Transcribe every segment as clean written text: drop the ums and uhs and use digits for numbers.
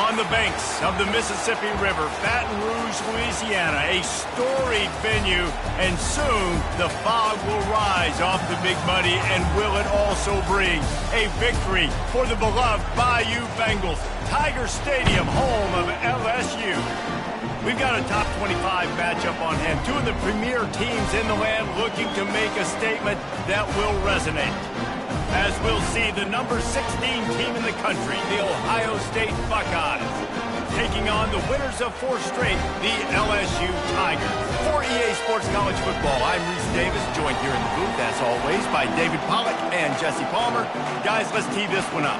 On the banks of the Mississippi River, Baton Rouge, Louisiana, a storied venue, and soon the fog will rise off the Big Muddy, and will it also bring a victory for the beloved Bayou Bengals. Tiger Stadium, home of LSU. We've got a top 25 matchup on hand. Two of the premier teams in the land looking to make a statement that will resonate. As we'll see, the number 16 team in the country, the Ohio State Buckeyes, taking on the winners of 4 straight, the LSU Tigers. For EA Sports College Football, I'm Reese Davis, joined here in the booth, as always, by David Pollack and Jesse Palmer. Guys, let's tee this one up.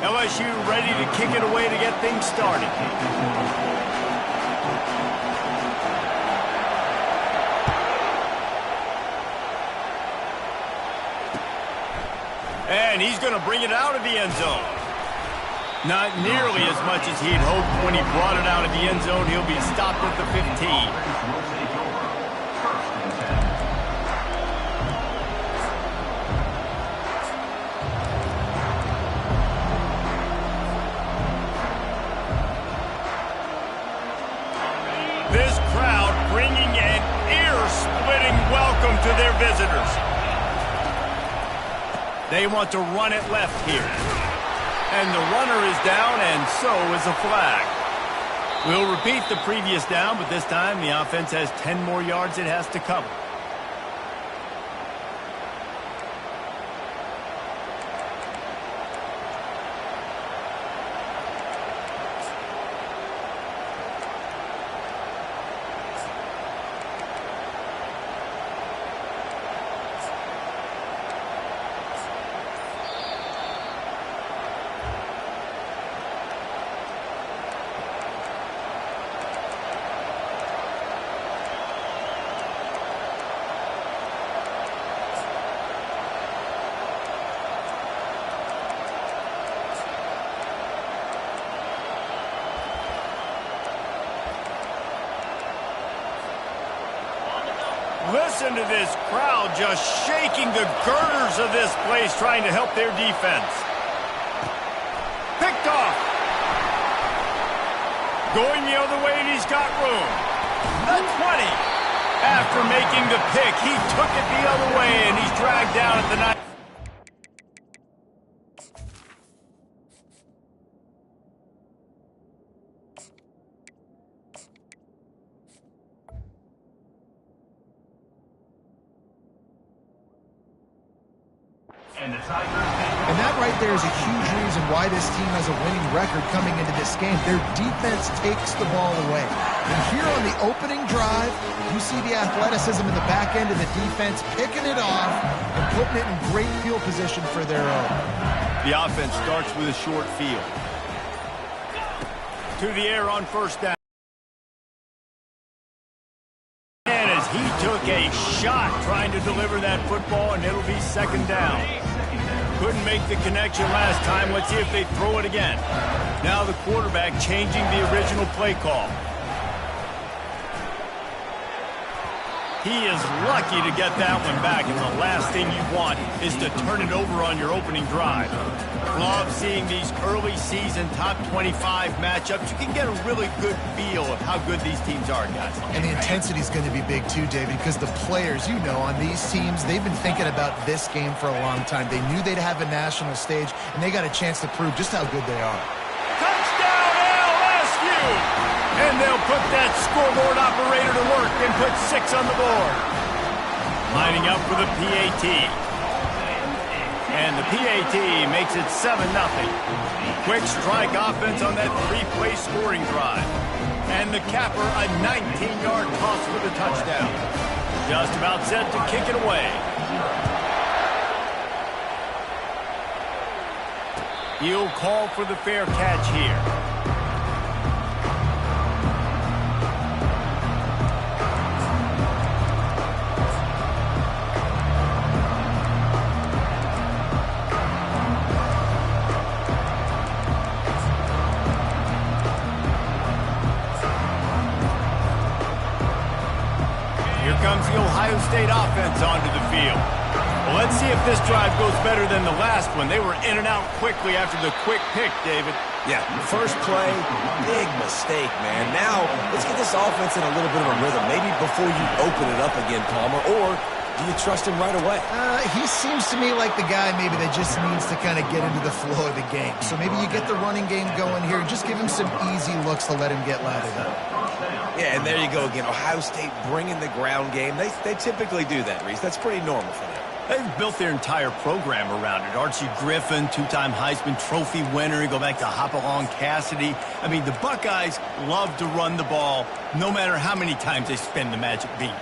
LSU ready to kick it away to get things started. And he's going to bring it out of the end zone. Not nearly as much as he'd hoped when he brought it out of the end zone. He'll be stopped at the 15. This crowd bringing an ear-splitting welcome to their visitors. They want to run it left here. And the runner is down, and so is a flag. We'll repeat the previous down, but this time the offense has 10 more yards it has to cover. Listen to this crowd just shaking the girders of this place, trying to help their defense. Picked off. Going the other way, and he's got room. The 20. After making the pick, he took it the other way, and he's dragged down at the 9. And that right there is a huge reason why this team has a winning record coming into this game. Their defense takes the ball away. And here on the opening drive, you see the athleticism in the back end of the defense picking it off and putting it in great field position for their own. The offense starts with a short field. To the air on first down. And as he took a shot trying to deliver that football, and it'll be second down. Couldn't make the connection last time. Let's see if they throw it again. Now the quarterback changing the original play call. He is lucky to get that one back, and the last thing you want is to turn it over on your opening drive. Love seeing these early season top 25 matchups. You can get a really good feel of how good these teams are, guys. And the intensity is going to be big too, David, because the players, you know, on these teams, they've been thinking about this game for a long time. They knew they'd have a national stage, and they got a chance to prove just how good they are. Touchdown, LSU! And they'll put that scoreboard operator to work and put 6 on the board. Lining up for the PAT. And the PAT makes it 7-0. Quick strike offense on that 3-play scoring drive. And the capper, a 19-yard toss for the touchdown. Just about set to kick it away. He'll call for the fair catch here. State offense onto the field. Well, let's see if this drive goes better than the last one. They were in and out quickly after the quick pick, David. Yeah, first play, big mistake, man. Now, let's get this offense in a little bit of a rhythm. Maybe before you open it up again, Palmer, or do you trust him right away? He seems to me like the guy maybe that just needs to kind of get into the flow of the game. So maybe you get the running game going here and just give him some easy looks to let him get lathered up. Yeah, and there you go again. Ohio State bringing the ground game. They typically do that, Reese. That's pretty normal for them. They've built their entire program around it. Archie Griffin, two-time Heisman Trophy winner. You go back to Hopalong Cassidy. I mean, the Buckeyes love to run the ball no matter how many times they spin the magic beat.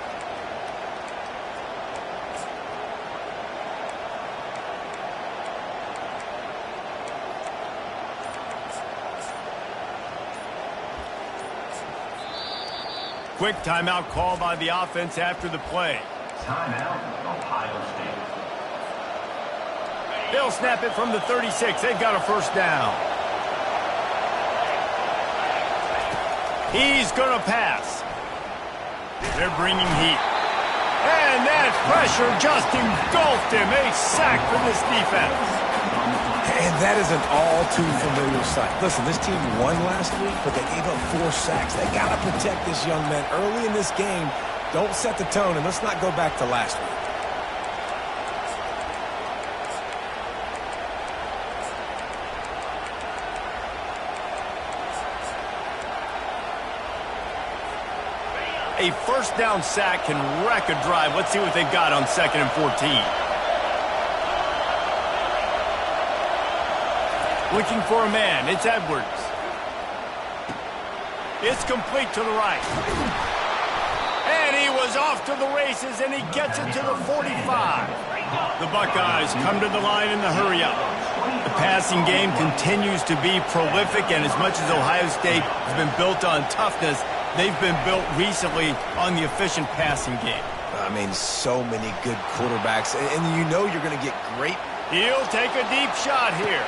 Quick timeout call by the offense after the play. Timeout, Ohio State. They'll snap it from the 36. They've got a first down. He's going to pass. They're bringing heat. And that pressure just engulfed him. A sack for this defense. And that is an all-too-familiar sight. Listen, this team won last week, but they gave up 4 sacks. They got to protect this young man early in this game. Don't set the tone, and let's not go back to last week. A first down sack can wreck a drive. Let's see what they've got on 2nd and 14. Looking for a man. It's Edwards. It's complete to the right. And he was off to the races, and he gets it to the 45. The Buckeyes come to the line in the hurry-up. The passing game continues to be prolific, and as much as Ohio State has been built on toughness, they've been built recently on the efficient passing game. I mean, so many good quarterbacks, and you know you're going to get great. He'll take a deep shot here.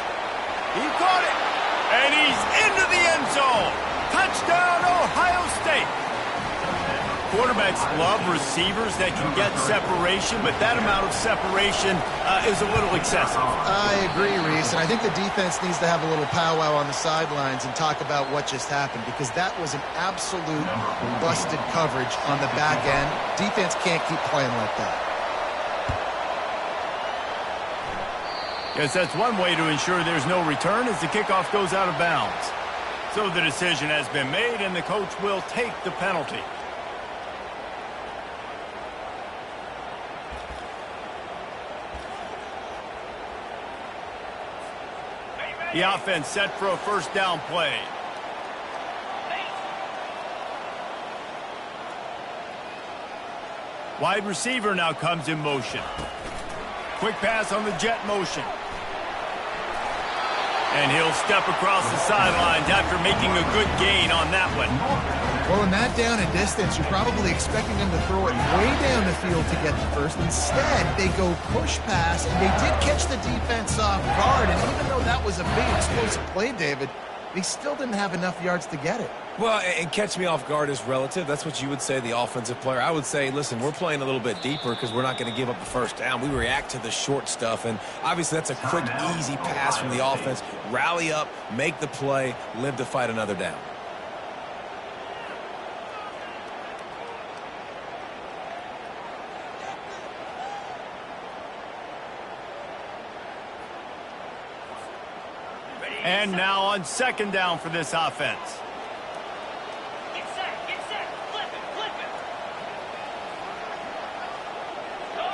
He caught it, and he's into the end zone. Touchdown, Ohio State. Quarterbacks love receivers that can get separation, but that amount of separation is a little excessive. I agree, Reese, and I think the defense needs to have a little powwow on the sidelines and talk about what just happened, because that was an absolute busted coverage on the back end. Defense can't keep playing like that. Yes, that's one way to ensure there's no return as the kickoff goes out of bounds. So the decision has been made, and the coach will take the penalty. The offense set for a first down play. Wide receiver now comes in motion. Quick pass on the jet motion. And he'll step across the sidelines after making a good gain on that one. Well, in that down and distance, you're probably expecting them to throw it way down the field to get the first. Instead, they go push pass, and they did catch the defense off guard. And even though that was a big explosive play, David, they still didn't have enough yards to get it. Well, and catch me off guard is relative. That's what you would say, the offensive player. I would say, listen, we're playing a little bit deeper because we're not going to give up the first down. We react to the short stuff, and obviously that's a quick, easy pass from the offense. Rally up, make the play, live to fight another down. And now on 2nd down for this offense. Get set, flip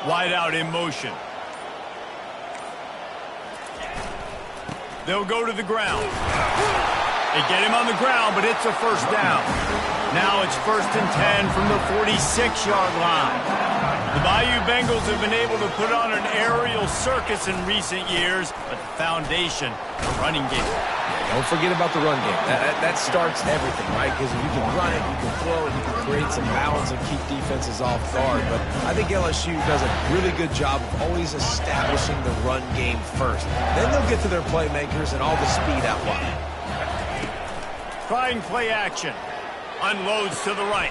it. Wide out in motion. They'll go to the ground. They get him on the ground, but it's a first down. Now it's 1st and 10 from the 46-yard line. The Bayou Bengals have been able to put on an aerial circus in recent years, but the foundation, the running game. Don't forget about the run game. That starts everything, right? Because if you can run it, you can throw it, you can create some balance and keep defenses off guard. But I think LSU does a really good job of always establishing the run game first. Then they'll get to their playmakers and all the speed out wide. Trying play action. Unloads to the right.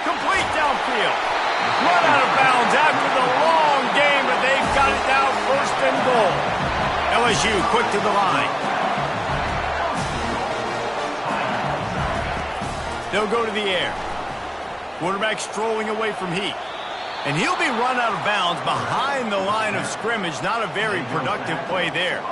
Complete downfield. Run out of bounds after the long game, but they've got it now first and goal. LSU quick to the line. They'll go to the air. Quarterback strolling away from heat. And he'll be run out of bounds behind the line of scrimmage. Not a very productive play there.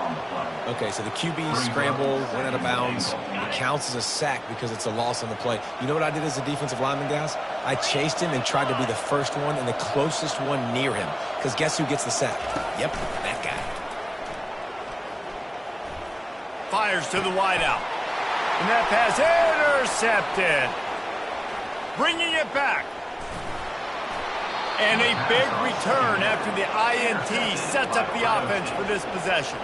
Okay, so the QB scramble, went out of bounds. It counts as a sack because it's a loss on the play. You know what I did as a defensive lineman, guys? I chased him and tried to be the first one and the closest one near him. Because guess who gets the sack? Yep, that guy. Fires to the wideout. And that pass intercepted. Bringing it back. And a big return after the INT sets up the offense for this possession.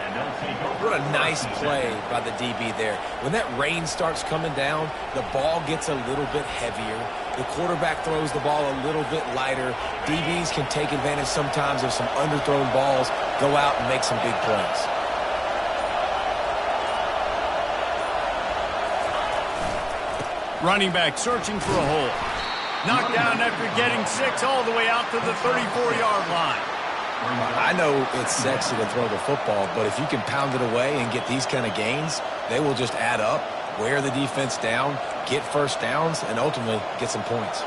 What a nice play by the DB there. When that rain starts coming down, the ball gets a little bit heavier. The quarterback throws the ball a little bit lighter. DBs can take advantage sometimes of some underthrown balls, go out and make some big plays. Running back searching for a hole. Knocked down after getting 6 all the way out to the 34-yard line. I know it's sexy to throw the football, but if you can pound it away and get these kind of gains, they will just add up, wear the defense down, get first downs, and ultimately get some points.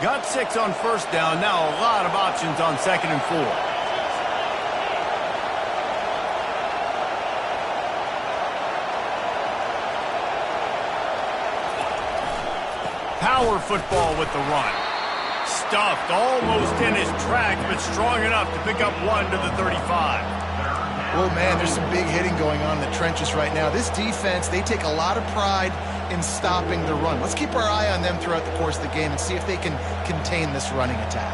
Got 6 on first down. Now a lot of options on 2nd and 4. Power football with the run. Stuffed almost in his tracks, but strong enough to pick up 1 to the 35. Oh, man, there's some big hitting going on in the trenches right now. This defense, they take a lot of pride in stopping the run. Let's keep our eye on them throughout the course of the game and see if they can contain this running attack.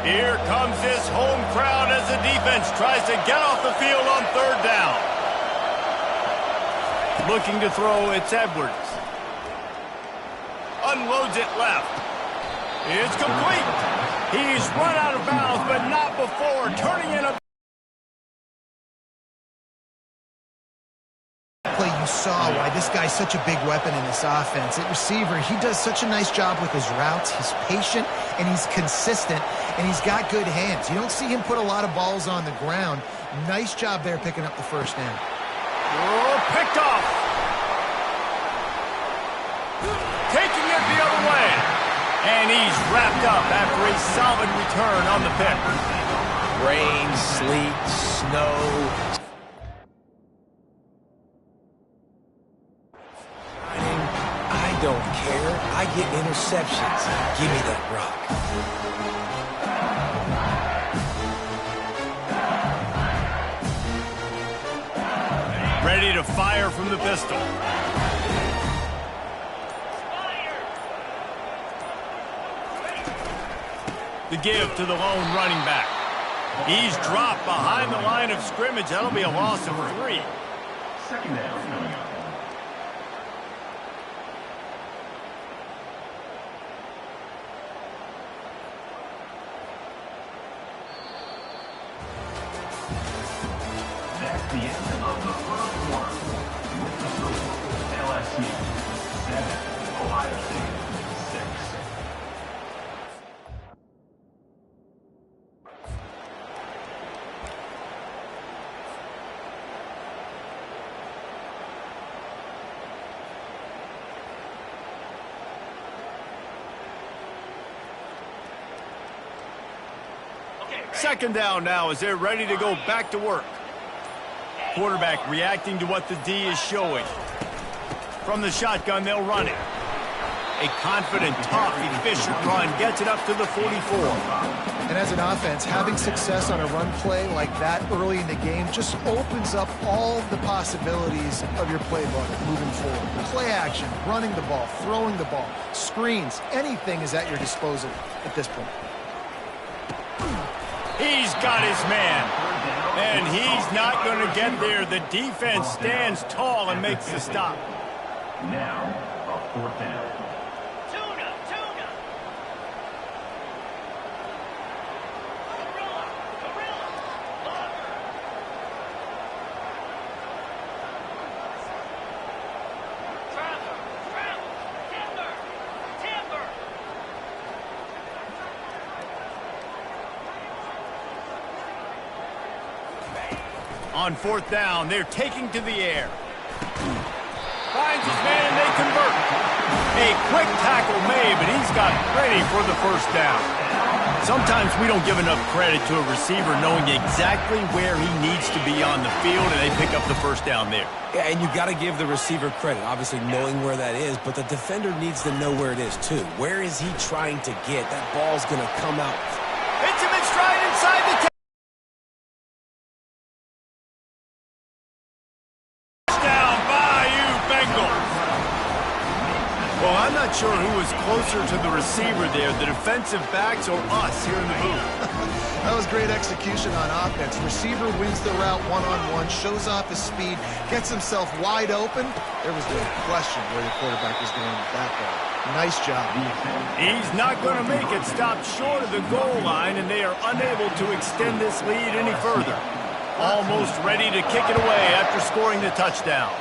Here comes this home crowd as the defense tries to get off the field on 3rd down. Looking to throw, it's Edwards. Unloads it left. It's complete. He's run out of bounds, but not before turning in a play. You saw why this guy's such a big weapon in this offense. At receiver, he does such a nice job with his routes. He's patient, and he's consistent, and he's got good hands. You don't see him put a lot of balls on the ground. Nice job there picking up the first down. Oh, picked off. Taking it the other way. And he's wrapped up after a solid return on the pick. Rain, sleet, snow. I don't care. I get interceptions. Give me that rock. Ready to fire from the pistol. The give to the lone running back. He's dropped behind the line of scrimmage. That'll be a loss of 3. 2nd down. That's the end of the first quarter. With the score, LSU 7, Ohio State 6. Second down now as they're ready to go back to work. Quarterback reacting to what the D is showing. From the shotgun, they'll run it. A confident, tough, efficient run gets it up to the 44. And as an offense, having success on a run play like that early in the game just opens up all the possibilities of your playbook moving forward. Play action, running the ball, throwing the ball, screens, anything is at your disposal at this point. He's got his man, and he's not going to get there. The defense stands tall and makes the stop. Now, a 4th down. Tuna! Gorilla! Longer! Travel! Timber! On fourth down, they're taking to the air. Finds his man, they convert. A quick tackle made, but he's got plenty for the first down. Sometimes we don't give enough credit to a receiver knowing exactly where he needs to be on the field, and they pick up the first down there. Yeah, and you got to give the receiver credit, obviously knowing where that is, but the defender needs to know where it is too. Where is he trying to get? That ball's going to come out. Hits him in stride inside the touchdown, Bayou Bengals. Well, I'm not sure who was closer to the receiver there, the defensive backs or us here in the booth. That was great execution on offense. Receiver wins the route one-on-one, shows off his speed, gets himself wide open. There was no question where the quarterback was going with that ball. Nice job. He's not going to make it. Stopped short of the goal line, and they are unable to extend this lead any further. Almost ready to kick it away after scoring the touchdown.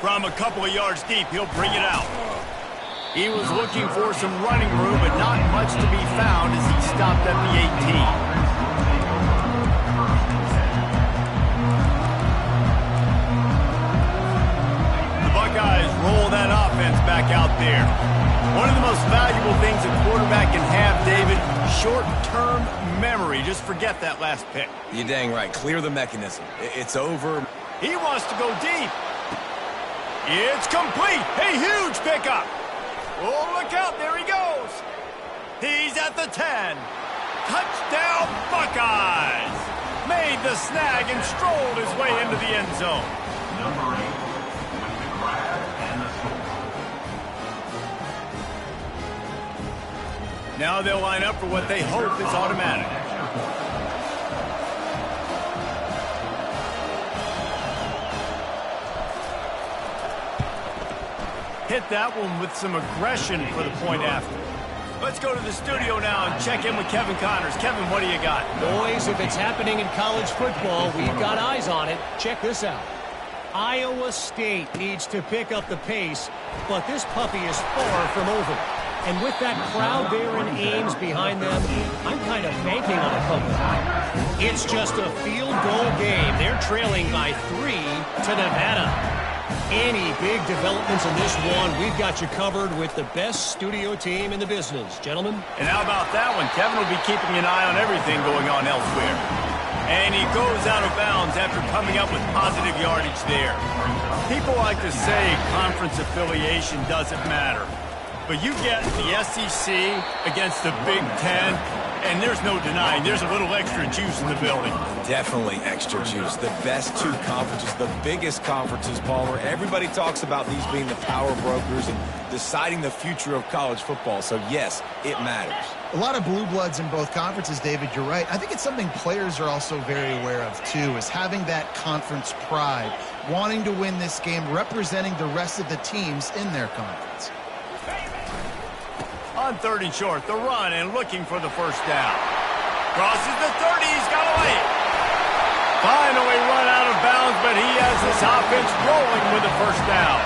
From a couple of yards deep, he'll bring it out. He was looking for some running room, but not much to be found as he stopped at the 18. Guys, roll that offense back out there. One of the most valuable things a quarterback can have, David, short-term memory. Just forget that last pick. You're dang right. Clear the mechanism. It's over. He wants to go deep. It's complete. A huge pickup. Oh, look out. There he goes. He's at the 10. Touchdown, Buckeyes. Made the snag and strolled his way into the end zone. Number 8. Now they'll line up for what they hope is automatic. Hit that one with some aggression for the point after. Let's go to the studio now and check in with Kevin Connors. Kevin, what do you got? Boys, if it's happening in college football, we've got eyes on it. Check this out. Iowa State needs to pick up the pace, but this puppy is far from over. And with that crowd there in Ames behind them, I'm kind of banking on a comeback. It's just a field goal game. They're trailing by 3 to Nevada. Any big developments in this one, we've got you covered with the best studio team in the business. Gentlemen? And how about that one? Kevin will be keeping an eye on everything going on elsewhere. And he goes out of bounds after coming up with positive yardage there. People like to say conference affiliation doesn't matter. But you get the SEC against the Big Ten, and there's no denying there's a little extra juice in the building. Definitely extra juice. The best two conferences, the biggest conferences, Palmer. Everybody talks about these being the power brokers and deciding the future of college football. So, yes, it matters. A lot of blue bloods in both conferences, David. You're right. I think it's something players are also very aware of, too, is having that conference pride, wanting to win this game, representing the rest of the teams in their conference. On third and short, the run and looking for the first down. Crosses the 30, he's got to lay it. Finally run out of bounds, but he has his offense rolling with the first down.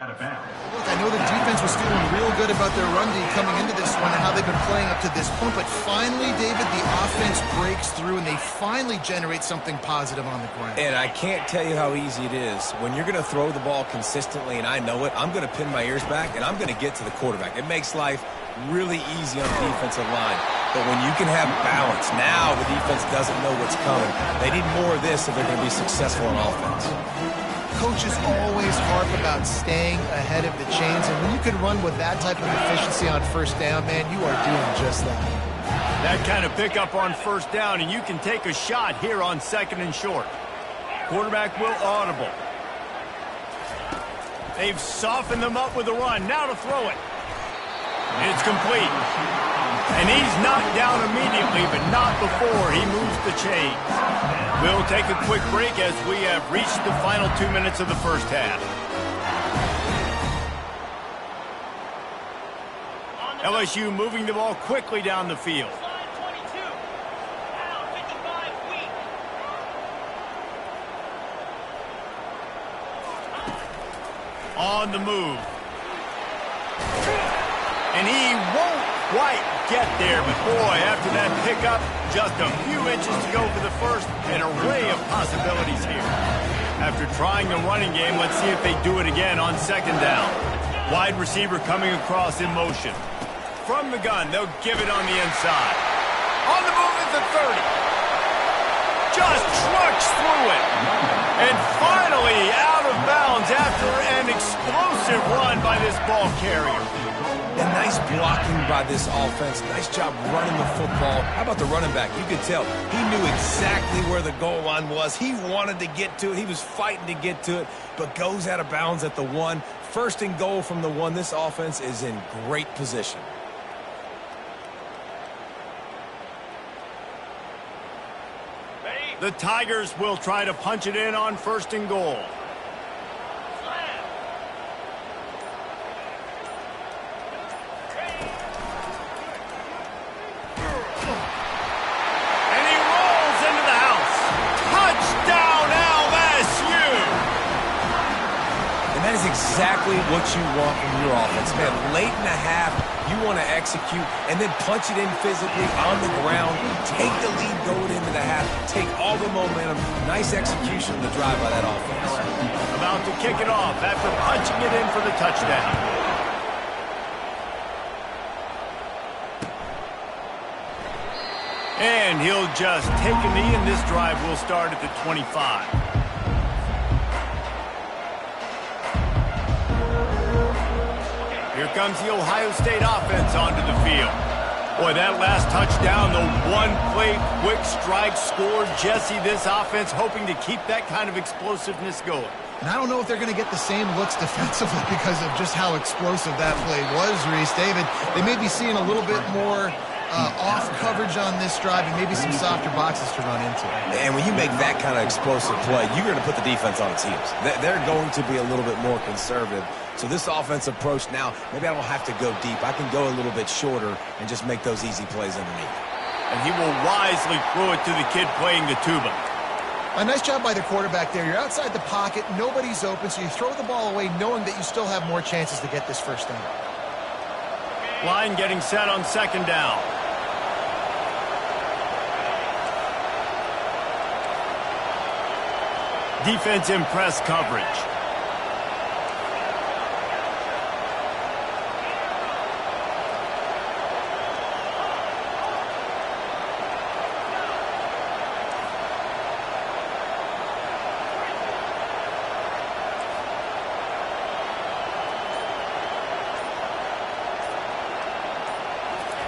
Out of bounds. Look, I know the defense was feeling real good about their run D coming into this one and how they've been playing up to this point, but finally, David, the offense breaks through and they finally generate something positive on the ground. And I can't tell you how easy it is. When you're going to throw the ball consistently, and I know it, I'm going to pin my ears back, and I'm going to get to the quarterback. It makes life really easy on the defensive line. But when you can have balance, now the defense doesn't know what's coming. They need more of this if they're going to be successful on offense. Coaches always harp about staying ahead of the chains, and when you can run with that type of efficiency on first down, man, you are doing just that. That kind of pickup on first down, and you can take a shot here on second and short. Quarterback will audible. They've softened them up with the run. Now to throw it. It's complete. And he's knocked down immediately, but not before he moves the chains. We'll take a quick break as we have reached the final 2 minutes of the first half. LSU moving the ball quickly down the field. On the move. And he won't quite get there. But boy, after that pickup, just a few inches to go for the first. An array of possibilities here. After trying the running game, let's see if they do it again on second down. Wide receiver coming across in motion. From the gun, they'll give it on the inside. On the move at the 30. Just trucks through it. And finally out of bounds after an explosive run by this ball carrier. And nice blocking by this offense. Nice job running the football. How about the running back? You could tell he knew exactly where the goal line was. He wanted to get to it. He was fighting to get to it, but goes out of bounds at the 1. First and goal from the 1. This offense is in great position. The Tigers will try to punch it in on first and goal. And he rolls into the house. Touchdown LSU! And that is exactly what you want from your offense, man. Late in the half, you want to execute and then punch it in physically on the ground. Take the lead going into the half. Take all the momentum. Nice execution of the drive by that offense. About to kick it off after punching it in for the touchdown. And he'll just take a knee, and this drive will start at the 25. Here comes the Ohio State offense onto the field. Boy, that last touchdown, the one-play quick strike score. Jesse, this offense hoping to keep that kind of explosiveness going. And I don't know if they're going to get the same looks defensively because of just how explosive that play was, Reese. David, they may be seeing a little bit more off coverage on this drive and maybe some softer boxes to run into. And when you make that kind of explosive play, you're going to put the defense on its heels. They're going to be a little bit more conservative. So this offense approach now, maybe I don't have to go deep. I can go a little bit shorter and just make those easy plays underneath. And he will wisely throw it to the kid playing the tuba. A nice job by the quarterback there. You're outside the pocket, nobody's open, so you throw the ball away knowing that you still have more chances to get this first down. Line getting set on second down. Defense in press coverage.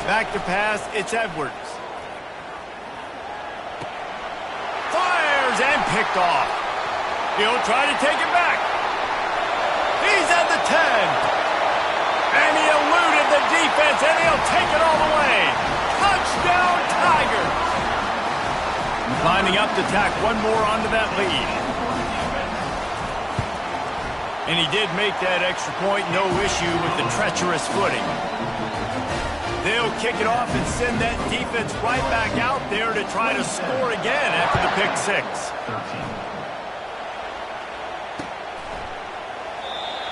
Back to pass, it's Edwards. Fires and picked off. He'll try to take it back. He's at the 10. And he eluded the defense, and he'll take it all the way. Touchdown, Tigers. Lining up to tack one more onto that lead. And he did make that extra point, no issue with the treacherous footing. They'll kick it off and send that defense right back out there to try to score again after the pick six.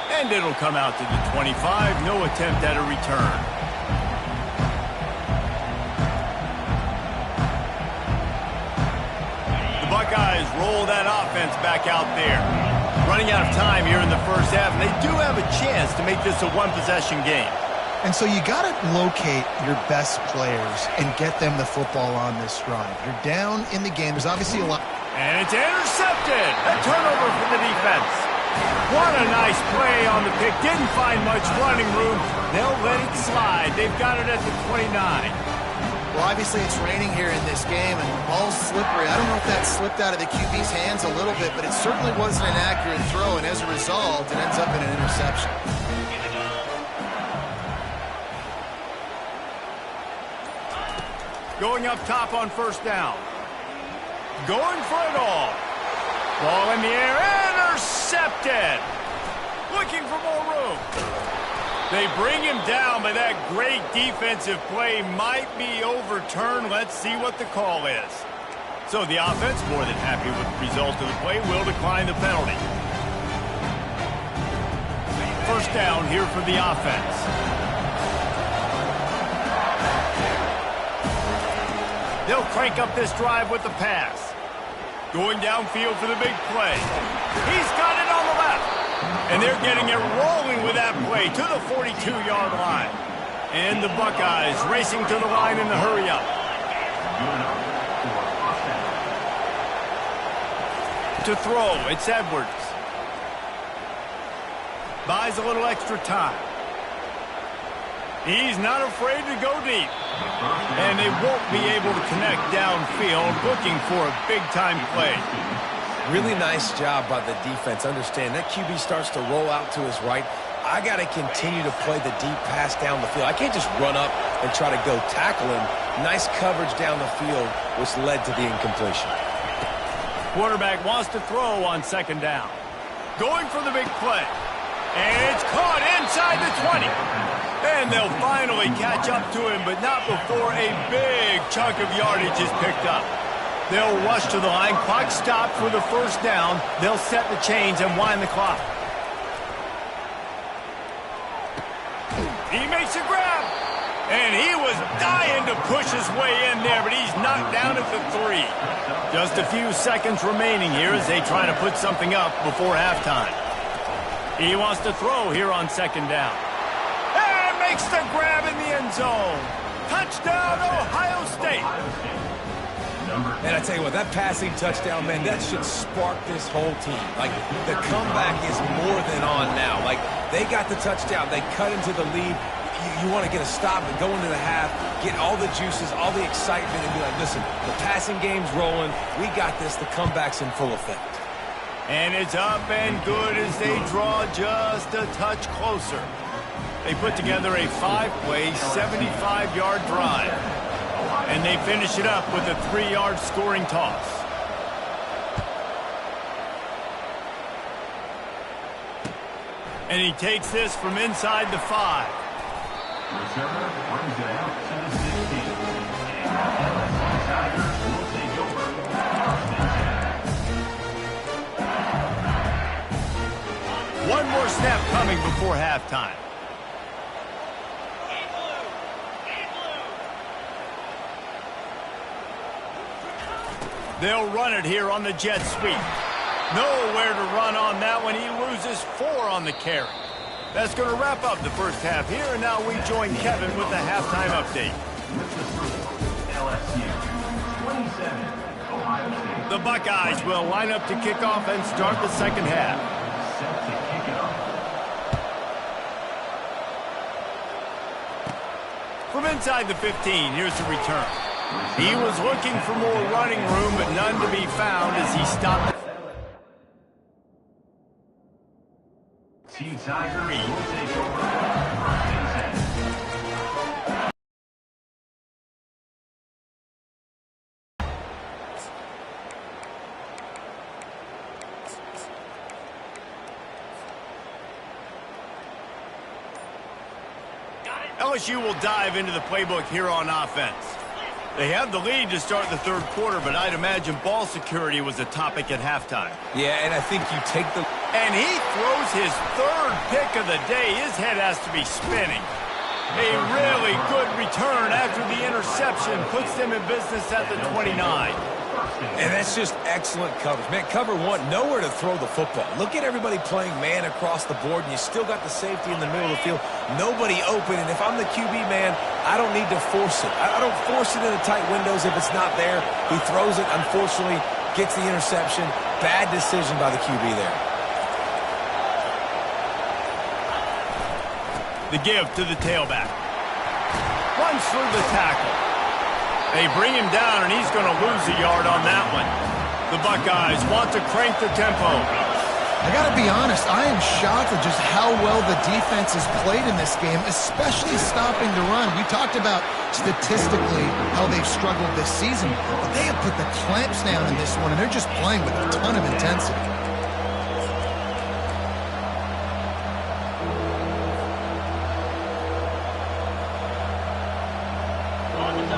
And it'll come out to the 25. No attempt at a return. The Buckeyes roll that offense back out there. Running out of time here in the first half, and they do have a chance to make this a one-possession game. And so you got to locate your best players and get them the football on this drive. You're down in the game. There's obviously a lot. And it's intercepted. A turnover for the defense. What a nice play on the pick. Didn't find much running room. They'll let it slide. They've got it at the 29. Well, obviously it's raining here in this game, and the ball's slippery. I don't know if that slipped out of the QB's hands a little bit, but it certainly wasn't an accurate throw, and as a result, it ends up in an interception. Going up top on first down. Going for it all. Ball in the air. Intercepted. Looking for more room. They bring him down, but that great defensive play might be overturned. Let's see what the call is. So the offense, more than happy with the result of the play, will decline the penalty. First down here for the offense. They'll crank up this drive with the pass. Going downfield for the big play. He's got it on the left. And they're getting it rolling with that play to the 42-yard line. And the Buckeyes racing to the line in the hurry-up. To throw, it's Edwards. Buys a little extra time. He's not afraid to go deep. And they won't be able to connect downfield, looking for a big-time play. Really nice job by the defense. Understand, that QB starts to roll out to his right. I got to continue to play the deep pass down the field. I can't just run up and try to go tackle him. Nice coverage down the field, which led to the incompletion. Quarterback wants to throw on second down. Going for the big play. And it's caught inside the 20. And they'll finally catch up to him, but not before a big chunk of yardage is picked up. They'll rush to the line. Clock stopped for the first down. They'll set the chains and wind the clock. He makes a grab. And he was dying to push his way in there, but he's knocked down at the 3. Just a few seconds remaining here as they try to put something up before halftime. He wants to throw here on second down. And makes the grab in the end zone. Touchdown, Ohio State. And I tell you what, that passing touchdown, man, that should spark this whole team. Like, the comeback is more than on now. Like, they got the touchdown. They cut into the lead. You want to get a stop and go into the half, get all the juices, all the excitement, and be like, listen, the passing game's rolling. We got this. The comeback's in full effect. And it's up and good as they draw just a touch closer. They put together a 5-play, 75-yard drive. And they finish it up with a 3-yard scoring toss. And he takes this from inside the 5. Reserve brings it out to the 16. LSU Tigers will take over. One more snap coming before halftime. They'll run it here on the jet sweep. Nowhere to run on that one. He loses 4 on the carry. That's going to wrap up the first half here, and now we join Kevin with the halftime update. LSU 27, Ohio State. The Buckeyes will line up to kick off and start the second half. Set to kick it off. From inside the 15, here's the return. He was looking for more running room, but none to be found as he stopped. Team Tigers will take over. LSU will dive into the playbook here on offense. They have the lead to start the third quarter, but I'd imagine ball security was a topic at halftime. Yeah, and I think you take the... And he throws his third pick of the day. His head has to be spinning. A really good return after the interception puts them in business at the 29. And that's just excellent coverage. Man, cover 1, nowhere to throw the football. Look at everybody playing man across the board, and you still got the safety in the middle of the field. Nobody open, and if I'm the QB, man, I don't need to force it. I don't force it into tight windows if it's not there. He throws it, unfortunately, gets the interception. Bad decision by the QB there. The give to the tailback. Runs through the tackle. They bring him down, and he's going to lose a yard on that one. The Buckeyes want to crank the tempo. I got to be honest, I am shocked at just how well the defense has played in this game, especially stopping the run. We talked about statistically how they've struggled this season, but they have put the clamps down in this one, and they're just playing with a ton of intensity.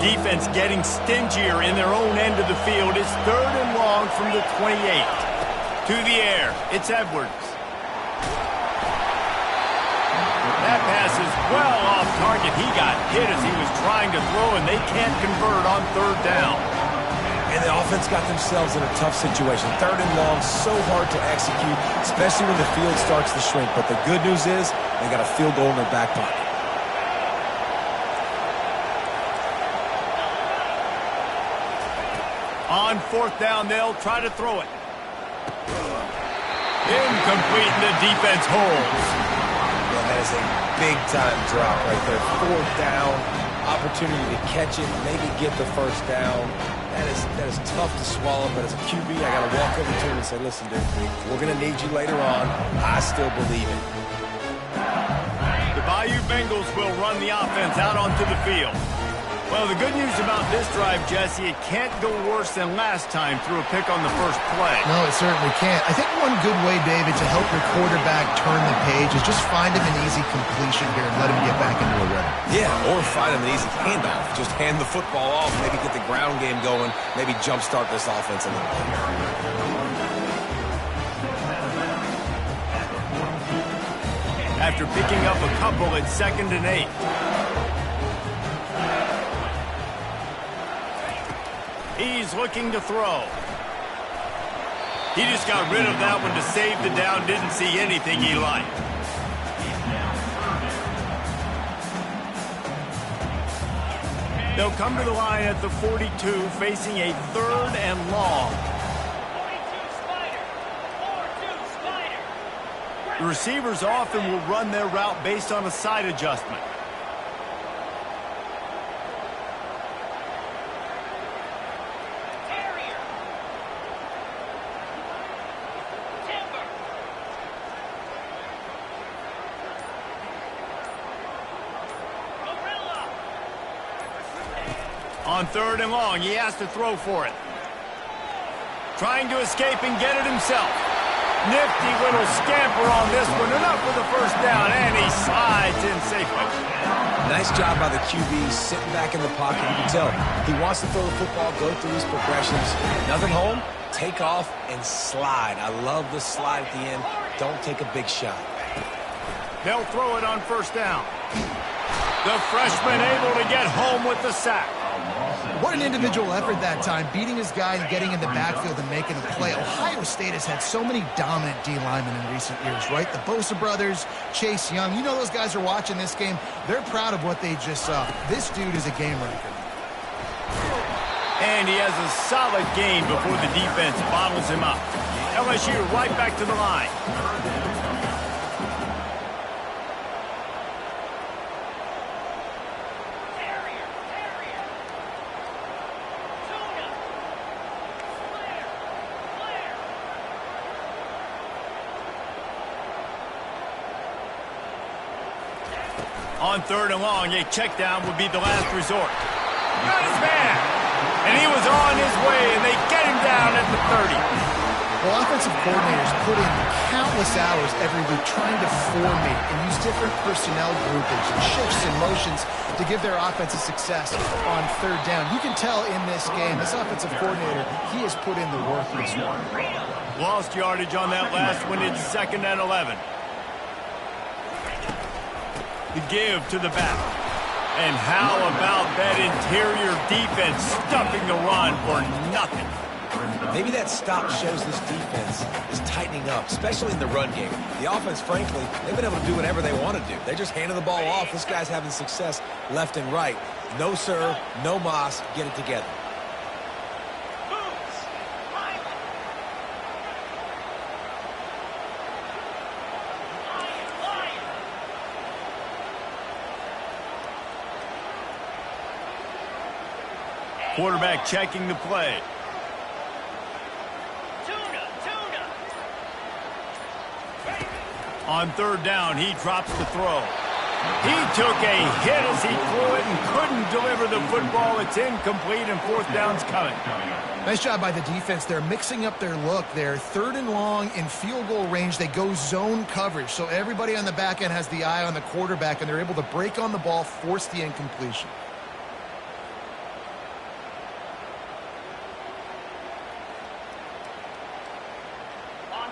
Defense getting stingier in their own end of the field. It's 3rd and long from the 28. To the air, it's Edwards. That pass is Well off target. He got hit as he was trying to throw, and they can't convert on third down. And the offense got themselves in a tough situation. Third and long, so hard to execute, especially when the field starts to shrink. But the good news is they got a field goal in their back pocket. On fourth down, they'll try to throw it. Incomplete, and the defense holds. Yeah, that is a big-time drop right there. Fourth down, opportunity to catch it, maybe get the first down. That is tough to swallow, but as a QB, I got to walk over to him and say, listen, dude, we're going to need you later on. I still believe it. The Bayou Bengals will run the offense out onto the field. Well, the good news about this drive, Jesse, it can't go worse than last time through a pick on the first play. No, it certainly can't. I think one good way, David, to help your quarterback turn the page is just find him an easy completion here and let him get back into a rhythm. Yeah, or find him an easy handoff. Just hand the football off, maybe get the ground game going, maybe jumpstart this offense a little bit. After picking up a couple at 2nd and 8. He's looking to throw. He just got rid of that one to save the down. Didn't see anything he liked. They'll come to the line at the 42, facing a 3rd and long. 42 Spider. 4-2 Spider. The receivers often will run their route based on a side adjustment. Terrier. Timber. Gorilla. On 3rd and long, he has to throw for it. Trying to escape and get it himself. Nifty little scamper on this one. Enough for the first down, and he slides in safely. Nice job by the QB sitting back in the pocket. You can tell he wants to throw the football, go through his progressions. Nothing home, take off and slide. I love the slide at the end. Don't take a big shot. They'll throw it on first down. The freshman able to get home with the sack. What an individual effort that time, beating his guy and getting in the backfield and making a play. Ohio State has had so many dominant D linemen in recent years, right? The Bosa brothers, Chase Young. You know those guys are watching this game. They're proud of what they just saw. This dude is a game wrecker. And he has a solid game before the defense bottles him up. LSU right back to the line. On 3rd and long, a check down would be the last resort. Got his man! And he was on his way, and they get him down at the 30. Well, offensive coordinators put in countless hours every week trying to formate and use different personnel groupings and shifts and motions to give their offense a success on 3rd down. You can tell in this game, this offensive coordinator, he has put in the work this one. Lost yardage on that last one. It's 2nd and 11. The give to the back. And how about that interior defense stuffing the run for nothing? Maybe that stop shows this defense is tightening up, especially in the run game. The offense, frankly, they've been able to do whatever they want to do. They're just handing the ball off. This guy's having success left and right. No, sir. No mas. Get it together. Quarterback checking the play. Tuna. On 3rd down, he drops the throw. He took a hit as he threw it and couldn't deliver the football. It's incomplete, and 4th down's coming. Nice job by the defense. They're mixing up their look. They're 3rd and long in field goal range. They go zone coverage. So everybody on the back end has the eye on the quarterback, and they're able to break on the ball, force the incompletion.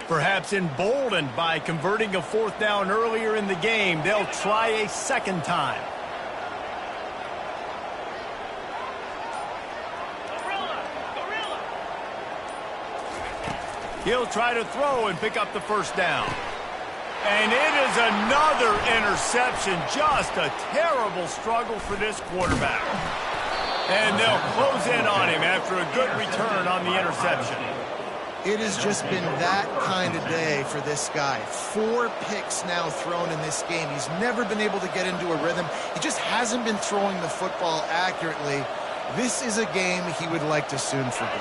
Perhaps emboldened by converting a 4th down earlier in the game, they'll try a second time. Gorilla. He'll try to throw and pick up the 1st down. And it is another interception. Just a terrible struggle for this quarterback. And they'll close in on him after a good return on the interception. It has just been that kind of day for this guy. 4 picks now thrown in this game. He's never been able to get into a rhythm. He just hasn't been throwing the football accurately. This is a game he would like to soon forget.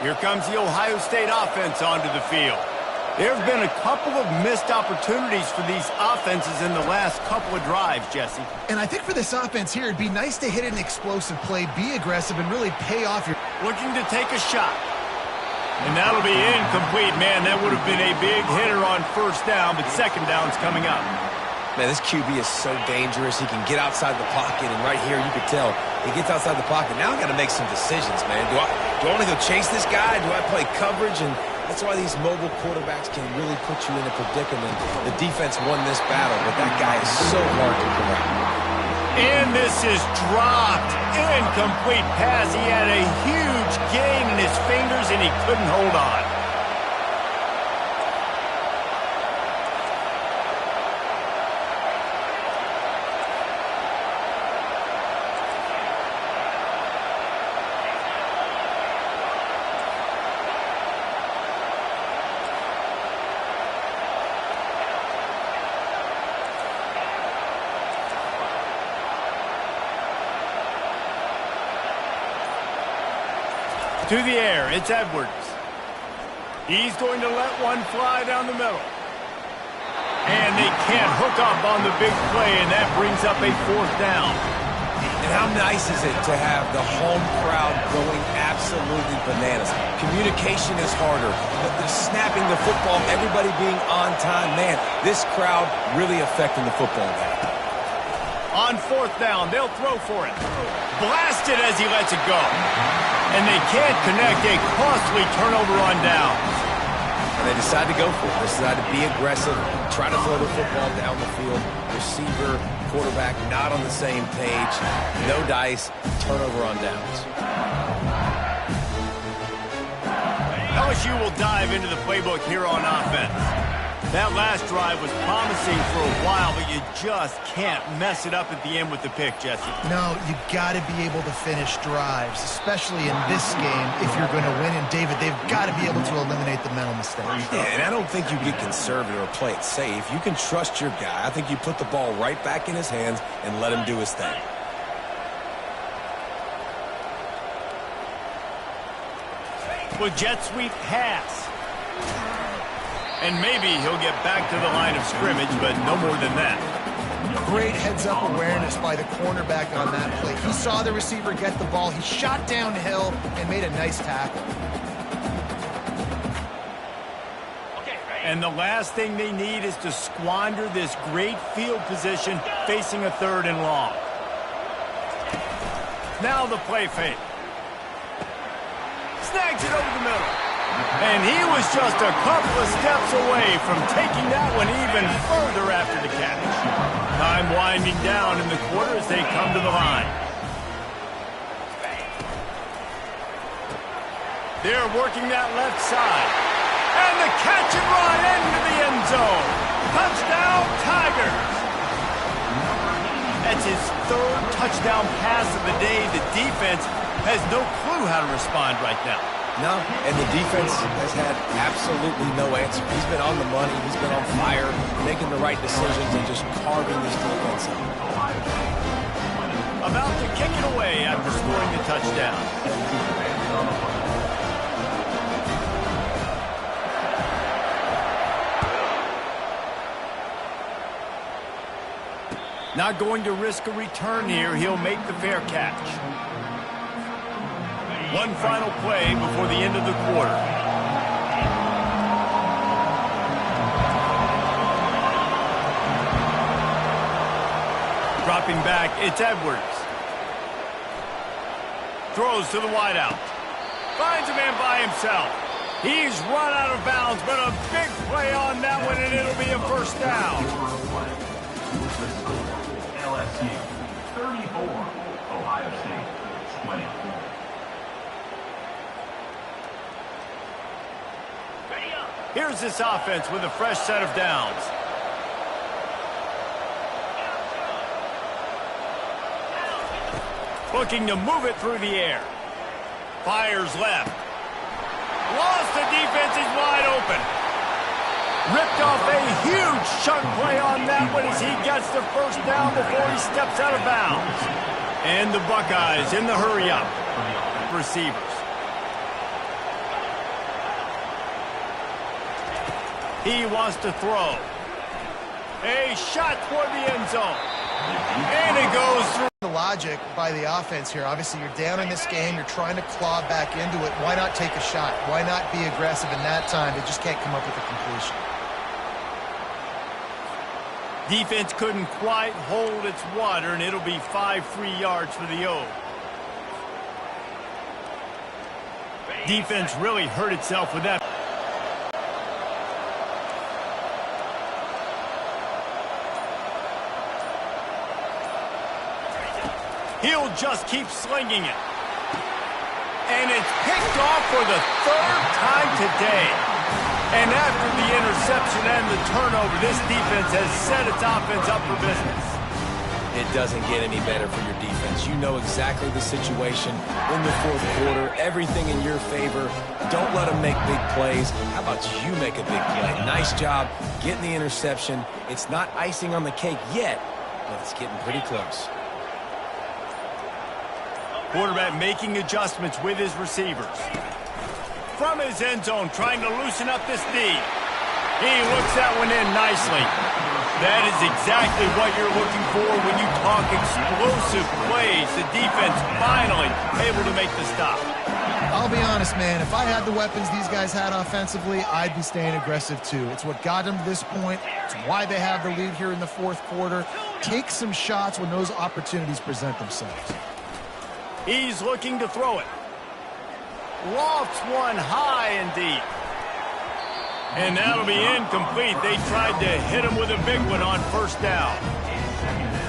Here comes the Ohio State offense onto the field. There have been a couple of missed opportunities for these offenses in the last couple of drives, Jesse. And I think for this offense here, it'd be nice to hit an explosive play, be aggressive, and really pay off your... Looking to take a shot. And that'll be incomplete. Man, that would have been a big hitter on 1st down, but 2nd down's coming up. Man, this QB is so dangerous. He can get outside the pocket, and right here you could tell he gets outside the pocket. Now I got to make some decisions, man. Do I want to go chase this guy? Do I play coverage? And that's why these mobile quarterbacks can really put you in a predicament. The defense won this battle, but that guy is so hard to correct. And this is dropped. Incomplete pass. He had a huge gain in his fingers, and he couldn't hold on. To the air, it's Edwards. He's going to let one fly down the middle. And they can't hook up on the big play, and that brings up a 4th down. And how nice is it to have the home crowd going absolutely bananas? Communication is harder. The snapping the football, everybody being on time. Man, this crowd really affecting the football game. On 4th down, they'll throw for it. Blasted as he lets it go. And they can't connect. A costly turnover on downs. And they decide to go for it. They decide to be aggressive, try to throw the football down the field. Receiver, quarterback, not on the same page. No dice, turnover on downs. LSU will dive into the playbook here on offense. That last drive was promising for a while, but you just can't mess it up at the end with the pick, Jesse. No, you got to be able to finish drives, especially in this game if you're going to win. And, David, they've got to be able to eliminate the mental mistakes. Yeah, and I don't think you get conservative or play it safe. You can trust your guy. I think you put the ball right back in his hands and let him do his thing. With jet sweep pass. And maybe he'll get back to the line of scrimmage, but no more than that. Great heads-up awareness by the cornerback on that play. He saw the receiver get the ball. He shot downhill and made a nice tackle. And the last thing they need is to squander this great field position facing a 3rd and long. Now the play fake. Snags it over the middle. And he was just a couple of steps away from taking that one even further after the catch. Time winding down in the quarter as they come to the line. They're working that left side. And the catch and run into the end zone. Touchdown, Tigers. That's his 3rd touchdown pass of the day. The defense has no clue how to respond right now. No, and the defense has had absolutely no answer. He's been on the money. He's been on fire, making the right decisions and just carving this defense up. About to kick it away after scoring the touchdown. Not going to risk a return here. He'll make the fair catch. One final play before the end of the quarter. Dropping back, it's Edwards. Throws to the wideout. Finds a man by himself. He's run out of bounds, but a big play on that one, and it'll be a first down. LSU 34, Ohio State 20. Ready up. Here's this offense with a fresh set of downs. Looking to move it through the air. Fires left. Lost, the defense is wide open. Ripped off a huge chunk play on that one as he gets the first down before he steps out of bounds. And the Buckeyes in the hurry up. Receivers. He wants to throw. A shot toward the end zone. And it goes through. The logic by the offense here. Obviously, you're down in this game. You're trying to claw back into it. Why not take a shot? Why not be aggressive in that time? They just can't come up with a completion. Defense couldn't quite hold its water, and it'll be 5 free yards for the O. Defense really hurt itself with that. He'll just keep slinging it. And it's picked off for the 3rd time today. And after the interception and the turnover, this defense has set its offense up for business. It doesn't get any better for your defense. You know exactly the situation in the 4th quarter. Everything in your favor. Don't let them make big plays. How about you make a big play? Nice job getting the interception. It's not icing on the cake yet, but it's getting pretty close. Quarterback making adjustments with his receivers. From his end zone, trying to loosen up this D. He looks that one in nicely. That is exactly what you're looking for when you talk explosive plays. The defense finally able to make the stop. I'll be honest, man. If I had the weapons these guys had offensively, I'd be staying aggressive too. It's what got them to this point. It's why they have the lead here in the 4th quarter. Take some shots when those opportunities present themselves. He's looking to throw it. Lofts one high and deep. And that'll be incomplete. They tried to hit him with a big one on first down.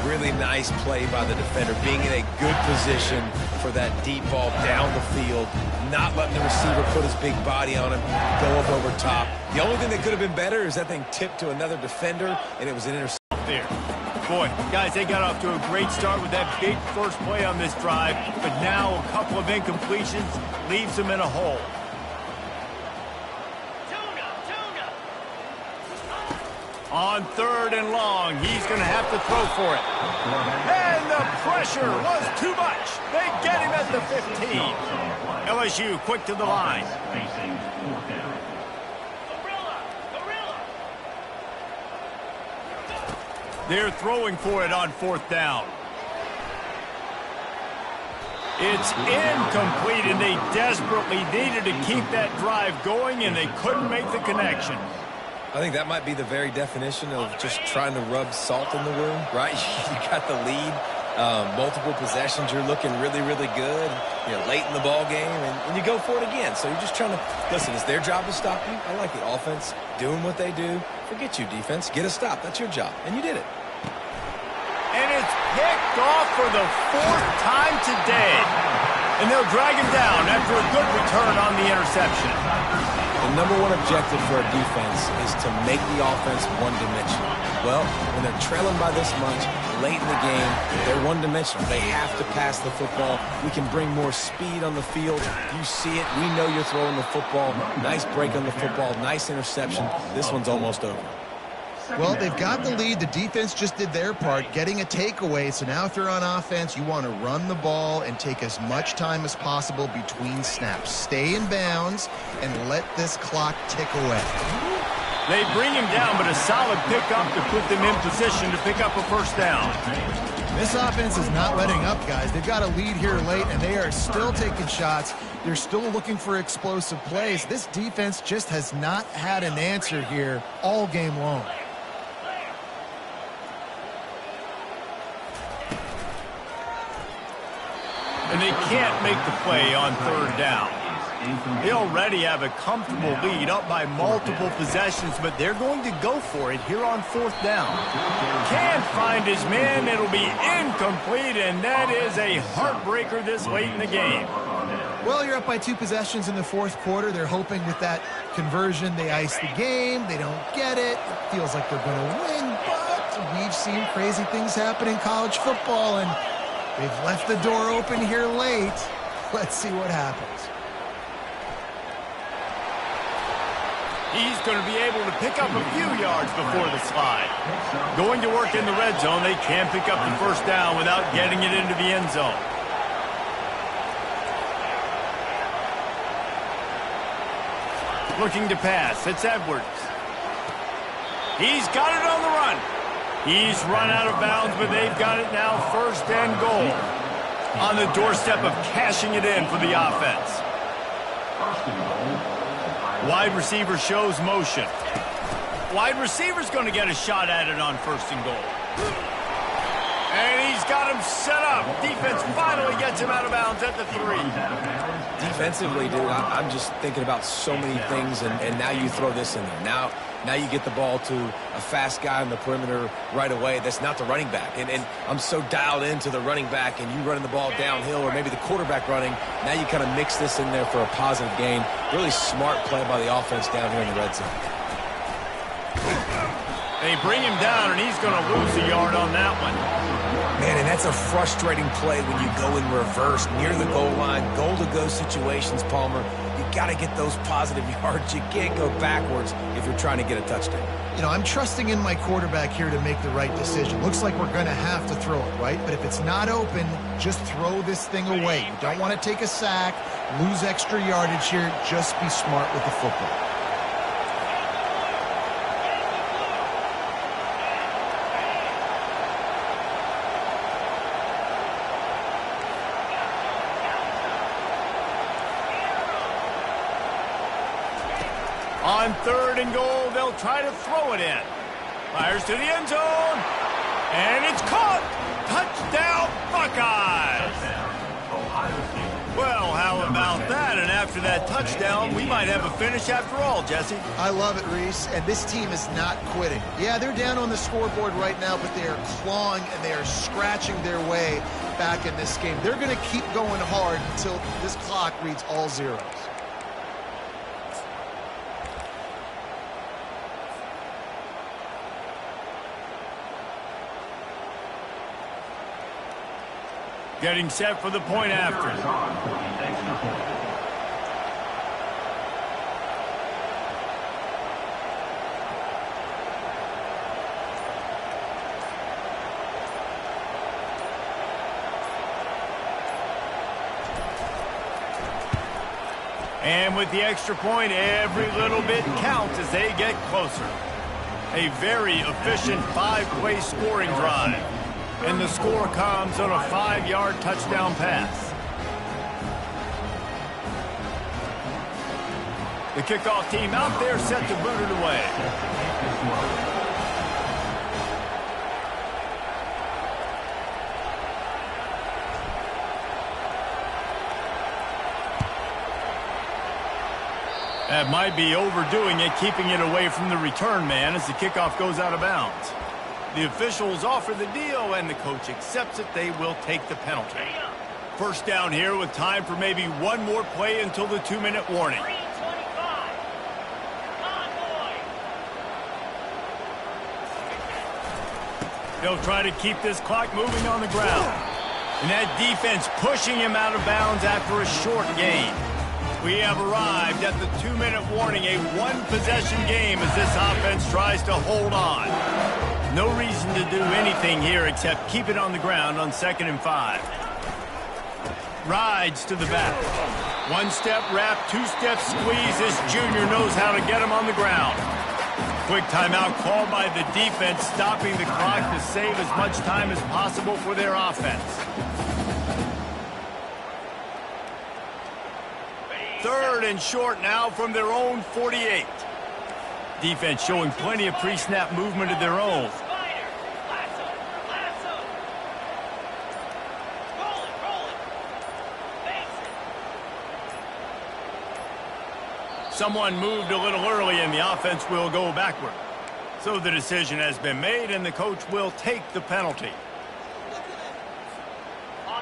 Really nice play by the defender, being in a good position for that deep ball down the field, not letting the receiver put his big body on him, go up over top. The only thing that could have been better is that thing tipped to another defender, and it was an interception. There. Boy, guys, they got off to a great start with that big first play on this drive, but now a couple of incompletions leaves them in a hole. On 3rd and long, he's going to have to throw for it. And the pressure was too much. They get him at the 15. LSU quick to the line. They're throwing for it on 4th down. It's incomplete, and they desperately needed to keep that drive going, and they couldn't make the connection. I think that might be the very definition of just trying to rub salt in the wound, right? You got the lead, multiple possessions, you're looking really, really good, late in the ball game, and you go for it again. So you're just trying to, listen, it's their job to stop you. I like the offense doing what they do. Forget you, defense. Get a stop. That's your job, and you did it. And it's picked off for the 4th time today. And they'll drag him down after a good return on the interception. The #1 objective for a defense is to make the offense one-dimensional. Well, when they're trailing by this much, late in the game, they're one-dimensional. They have to pass the football. We can bring more speed on the field. You see it. We know you're throwing the football. Nice break on the football. Nice interception. This one's almost over. Well, they've got the lead. The defense just did their part, getting a takeaway. So now if you're on offense, you want to run the ball and take as much time as possible between snaps. Stay in bounds and let this clock tick away. They bring him down, but a solid pickup to put them in position to pick up a first down. This offense is not letting up, guys. They've got a lead here late, and they are still taking shots. They're still looking for explosive plays. This defense just has not had an answer here all game long. And they can't make the play on 3rd down. They already have a comfortable lead, up by multiple possessions, but they're going to go for it here on 4th down. Can't find his man. It'll be incomplete, and that is a heartbreaker this late in the game. Well, you're up by 2 possessions in the 4th quarter. They're hoping with that conversion they ice the game. They don't get it. It feels like they're going to win, but we've seen crazy things happen in college football, and they've left the door open here late. Let's see what happens. He's going to be able to pick up a few yards before the slide. Going to work in the red zone, they can pick up the 1st down without getting it into the end zone. Looking to pass. It's Edwards. He's got it on the run. He's run out of bounds, but they've got it now 1st and goal. On the doorstep of cashing it in for the offense. Wide receiver shows motion. Wide receiver's going to get a shot at it on 1st and goal. And he's got him set up. Defense finally gets him out of bounds at the 3. Defensively, dude, I'm just thinking about so many things, and now you throw this in there. Now you get the ball to a fast guy on the perimeter right away. That's not the running back. And I'm so dialed into the running back, and you running the ball downhill, or maybe the quarterback running. Now you kind of mix this in there for a positive gain. Really smart play by the offense down here in the red zone. They bring him down, and he's going to lose a yard on that one. Man, and that's a frustrating play when you go in reverse near the goal line. Goal-to-go situations, Palmer. You got to get those positive yards. You can't go backwards if you're trying to get a touchdown. You know, I'm trusting in my quarterback here to make the right decision. Looks like we're going to have to throw it, right? But if it's not open, just throw this thing away. You don't want to take a sack, lose extra yardage here. Just be smart with the football. On 3rd and goal, they'll try to throw it in. Fires to the end zone. And it's caught. Touchdown, Buckeyes. Well, how about that? And after that touchdown, we might have a finish after all, Jesse. I love it, Reese, and this team is not quitting. Yeah, they're down on the scoreboard right now, but they are clawing and they are scratching their way back in this game. They're going to keep going hard until this clock reads all zeros. Getting set for the point after. And with the extra point, every little bit counts as they get closer. A very efficient 5-play scoring drive. And the score comes on a 5-yard touchdown pass. The kickoff team out there set to boot it away. That might be overdoing it, keeping it away from the return man as the kickoff goes out of bounds. The officials offer the deal, and the coach accepts it. They will take the penalty. 1st down here with time for maybe one more play until the 2-minute warning. 3:25. Convoy. They'll try to keep this clock moving on the ground. And that defense pushing him out of bounds after a short gain. We have arrived at the 2-minute warning, a 1-possession game as this offense tries to hold on. No reason to do anything here except keep it on the ground on 2nd and 5. Rides to the back. 1-step wrap, 2-step squeeze. This junior knows how to get him on the ground. Quick timeout called by the defense, stopping the clock to save as much time as possible for their offense. 3rd and short now from their own 48. Defense showing plenty of pre-snap movement of their own. Spider. Lasso. Lasso. Roll it. Roll it. Face Someone moved a little early, and the offense will go backward. So the decision has been made, and the coach will take the penalty.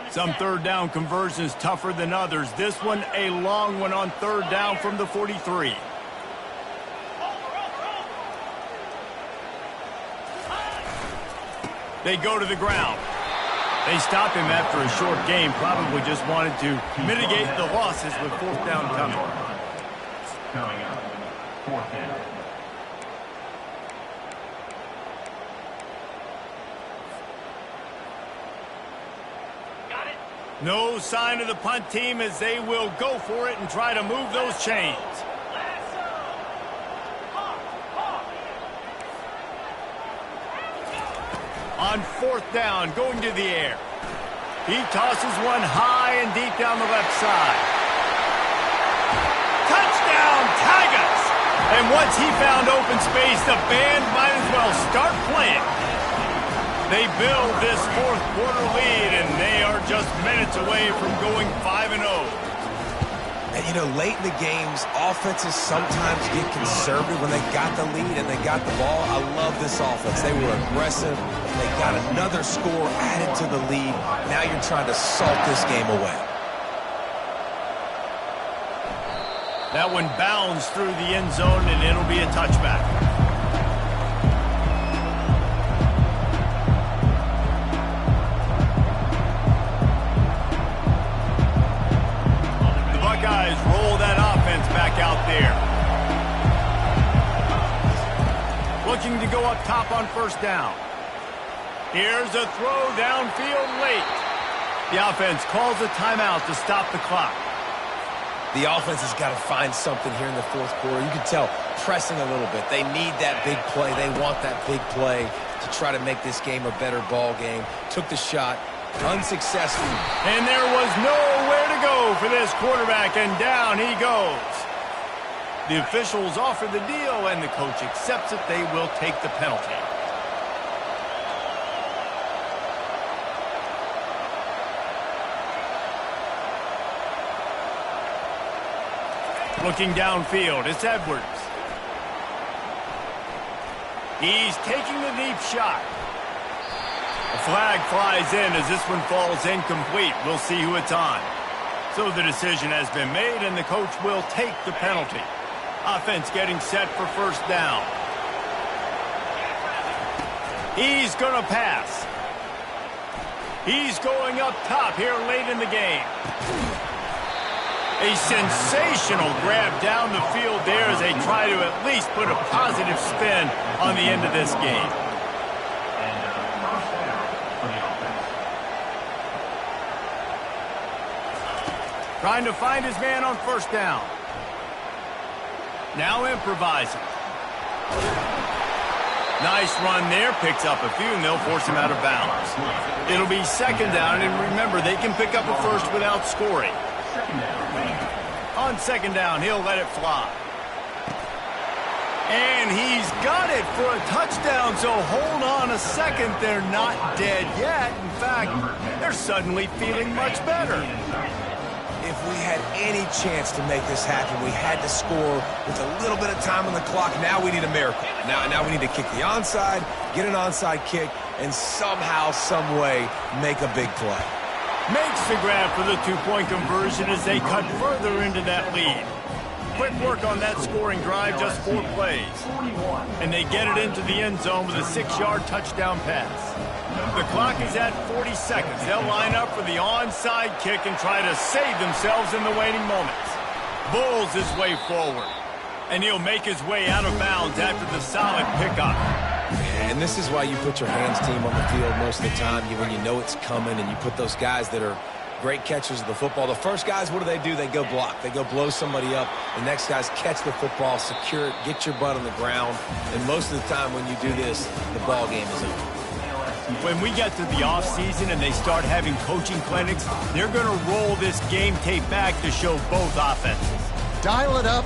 Some third down conversions tougher than others. This one a long one on third down from the 43. They go to the ground. They stop him after a short game. Probably just wanted to mitigate the losses with fourth down coming. Coming up, fourth down. No sign of the punt team as they will go for it and try to move those chains. On fourth down, going to the air. He tosses one high and deep down the left side. Touchdown, Tigers! And once he found open space, the band might as well start playing. They build this fourth quarter lead, and they are just minutes away from going 5-0. And, you know, late in the games, offenses sometimes get conservative when they got the lead and they got the ball. I love this offense. They were aggressive. They got another score added to the lead. Now you're trying to salt this game away. That one bounds through the end zone, and it'll be a touchback. Buckeyes roll that offense back out there. Looking to go up top on first down. Here's a throw downfield late. The offense calls a timeout to stop the clock. The offense has got to find something here in the fourth quarter. You can tell pressing a little bit. They need that big play. They want that big play to try to make this game a better ball game. Took the shot. Unsuccessful. And there was nowhere to go for this quarterback, and down he goes. The officials offer the deal, and the coach accepts it. They will take the penalty. Looking downfield, it's Edwards. He's taking the deep shot. A flag flies in as this one falls incomplete. We'll see who it's on. So the decision has been made, and the coach will take the penalty. Offense getting set for first down. He's going to pass. He's going up top here late in the game. A sensational grab down the field there as they try to at least put a positive spin on the end of this game. Trying to find his man on first down. Now improvising. Nice run there. Picks up a few, and they'll force him out of bounds. It'll be second down, and remember, they can pick up a first without scoring. On second down, he'll let it fly. And he's got it for a touchdown, so hold on a second. They're not dead yet. In fact, they're suddenly feeling much better. If we had any chance to make this happen, we had to score with a little bit of time on the clock. Now we need a miracle. Now we need to kick the onside, get an onside kick, and somehow, some way, make a big play. Makes the grab for the two-point conversion as they cut further into that lead. Quick work on that scoring drive, just 4 plays. And they get it into the end zone with a 6-yard touchdown pass. The clock is at 40 seconds. They'll line up for the onside kick and try to save themselves in the waning moments. Bulls his way forward. And he'll make his way out of bounds after the solid pickup. And this is why you put your hands team on the field most of the time, when you know it's coming, and you put those guys that are great catchers of the football. The first guys, what do? They go block. They go blow somebody up. The next guys catch the football, secure it, get your butt on the ground. And most of the time when you do this, the ball game is over. When we get to the offseason and they start having coaching clinics, they're going to roll this game tape back to show both offenses. Dial it up.